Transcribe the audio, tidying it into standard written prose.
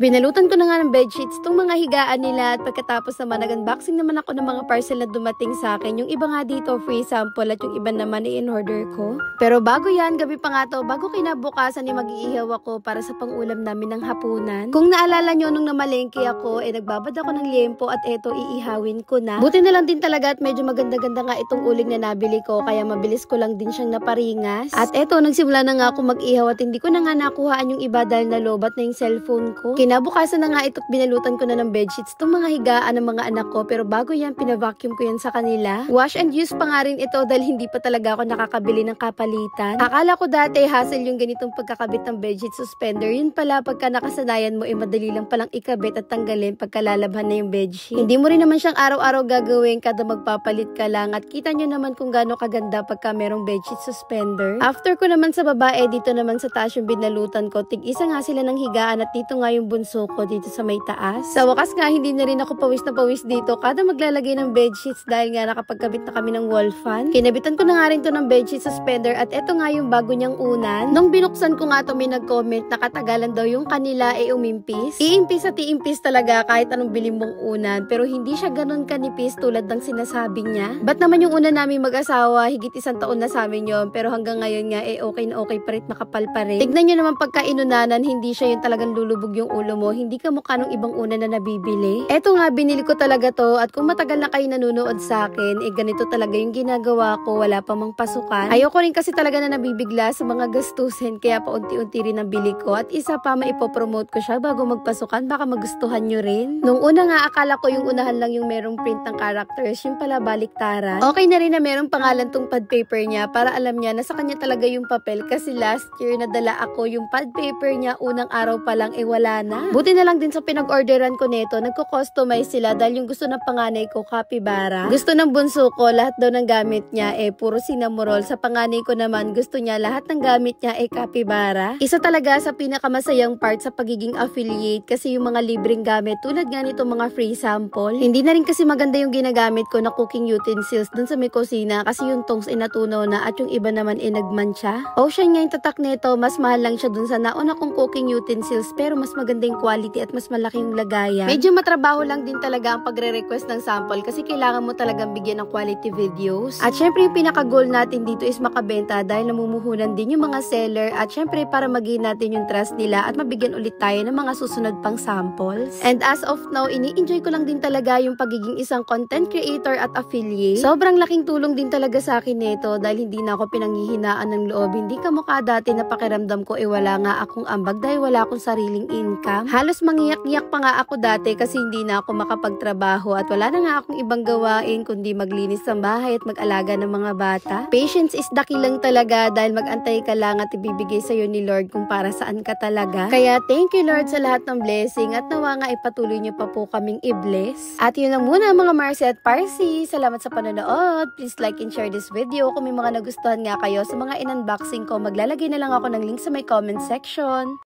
Binalutan ko na nga ng bedsheets itong mga higaan nila at pagkatapos naman nag-unboxing naman ako ng mga parcel na dumating sa akin. Yung iba nga dito free sample at yung iba naman i-in-order ko. Pero bago yan, gabi pa nga to, bago kinabukasan mag-iihaw ako para sa pangulam namin ng hapunan. Kung naalala nyo nung namalengke ako, nagbabad ako ng liempo at eto iihawin ko na. Buti na lang din talaga at medyo maganda-ganda nga itong uling na nabili ko kaya mabilis ko lang din siyang naparingas. At eto, nagsimula na nga ako mag-ihaw at hindi ko na nga nakuhaan yung iba dahil nalobat na yung cellphone ko. Kinabukasan na nga ito't binalutan ko na ng bedsheets itong mga higaan ng mga anak ko, pero bago yan pinavacuum ko yan sa kanila. Wash and use pa nga rin ito dahil hindi pa talaga ako nakakabili ng kapalitan. Akala ko dati hassle yung ganitong pagkakabit ng bedsheet suspender. Yun pala pagka nakasanayan mo madali lang palang ikabit at tanggalin pagka lalabhan na yung bedsheet. Hindi mo rin naman siyang araw-araw gagawin kada magpapalit ka lang at kita nyo naman kung gaano kaganda pagka merong bedsheet suspender. After ko naman sa babae, dito naman sa taas yung binalutan ko. Tig-isa nga sila ng higaan at dito nga yung bunso ko dito sa may taas. Sa wakas nga, hindi na rin ako pawis na pawis dito kada maglalagay ng bedsheets dahil nga nakapagkabit na kami ng wall fan. Kinabitan ko na nga rin to ng bedsheet suspender at eto nga yung bago niyang unan. Nung binuksan ko nga to, may nag-comment na katagalan daw yung kanila umimpis. Iimpis at iimpis talaga kahit anong bilhin mong unan, pero hindi siya ganun kanipis tulad ng sinasabi niya. Ba't naman yung unan namin mag-asawa, higit 1 taon na sa amin yun, pero hanggang ngayon nga okay na okay pa rin, makapal pa rin. Tignan nyo naman pagka inunanan, hindi siya yung talagang lulubog yung ulo mo, hindi ka mukha nung ibang unan na nabibili. Eto nga, binili ko talaga to at kung matagal na kayo nanonood sa akin, ganito talaga yung ginagawa ko, wala pa mang pasukan. Ayoko rin kasi talaga na nabibigla sa mga gastusin, kaya paunti-unti rin ang bili ko at isa pa maipopromote ko siya bago magpasukan, baka magustuhan nyo rin. Nung una nga, akala ko yung unahan lang yung merong print ng characters, yung pala baliktaran. Okay na rin na merong pangalan tong pad paper niya para alam niya na sa kanya talaga yung papel kasi last year nadala ako yung pad paper niya unang araw pa lang wala na. Buti na lang din sa pinag-orderan ko nito, nagko-customize sila dahil yung gusto ng panganay ko capybara. Gusto ng bunso ko lahat daw ng gamit niya puro cinnamoroll. Sa panganay ko naman gusto niya lahat ng gamit niya capybara. Isa talaga sa pinakamasayang part sa pagiging affiliate kasi yung mga libreng gamit tulad nga nito mga free sample. Hindi na rin kasi maganda yung ginagamit ko na cooking utensils dun sa may kusina kasi yung tongs natunaw na at yung iba naman nagmancha. Ocean nga yung tatak nito, mas mahal lang siya dun sa nauna kong cooking utensils pero mas maganda yung quality at mas malaki yung lagayan. Medyo matrabaho lang din talaga ang pagre-request ng sample kasi kailangan mo talagang bigyan ng quality videos. At syempre yung pinaka-goal natin dito is makabenta dahil namumuhunan din yung mga seller at syempre para maging natin yung trust nila at mabigyan ulit tayo ng mga susunod pang samples. And as of now, ini-enjoy ko lang din talaga yung pagiging isang content creator at affiliate. Sobrang laking tulong din talaga sa akin nito dahil hindi na ako pinanghihinaan ng loob. Hindi kamukha dati na pakiramdam ko wala nga akong ambag dahil wala akong sariling income. Halos mangiyak-iyak pa nga ako dati kasi hindi na ako makapagtrabaho at wala na nga akong ibang gawain kundi maglinis ng bahay at mag-alaga ng mga bata. Patience is the key lang talaga dahil mag-antay ka lang at ibibigay sa'yo ni Lord kung para saan ka talaga. Kaya thank you Lord sa lahat ng blessing at nawa nga ipatuloy niyo pa po kaming i-bless. At yun lang muna mga Marcy at Parsi. Salamat sa panonood. Please like and share this video. Kung may mga nagustuhan nga kayo sa mga in-unboxing ko, maglalagay na lang ako ng link sa may comment section.